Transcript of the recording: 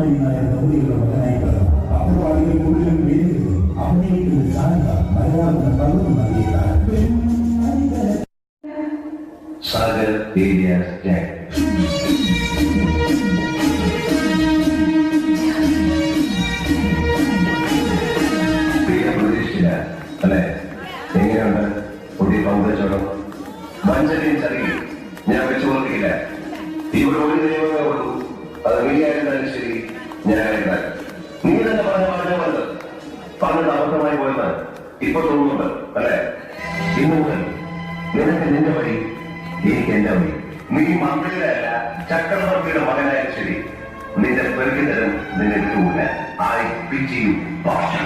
കുമാരി നായർ ദമ്പതികളുടെ മകനായിട്ട് അപ്രവാദികൾക്കുള്ളിലും വേദികളിൽ അഭിനയിക്കുന്ന ശാന്ത മലയാളത്തിന് പകർന്നു നൽകിയതാണ് Sagar Elias Jack. പ്രതീക്ഷിച്ചില്ല അല്ലെ? എങ്ങനെയുണ്ട് പുതിയ പങ്കച്ചോളം? മഞ്ചരിയും ചറിയും ഞാൻ വെച്ചു കൊടുക്കില്ല. ഇവിടെ ഒരു നിയമമേ ഉള്ളൂ, അത് നീയായിരുന്നാലും ശരി, ഞാനായിരുന്നാൽ. നീ തന്നെ പറഞ്ഞ മാറ്റമുണ്ട്, പറഞ്ഞത് അബദ്ധമായി പോയെന്ന് ഇപ്പൊ തോന്നുന്നുണ്ട് അല്ലെ? ഇന്നു മുതൽ നിനക്ക് നിന്റെ വഴി, എനിക്ക് എന്റെ വഴി. നീ മന്ത്രിയുടെ അല്ല, ചക്രവർത്തിയുടെ മകനായാലും ശരി, നിന്റെ പെരുക്കി തരം നിന്നെ വിട്ടുകൂല. I pity you, Basha.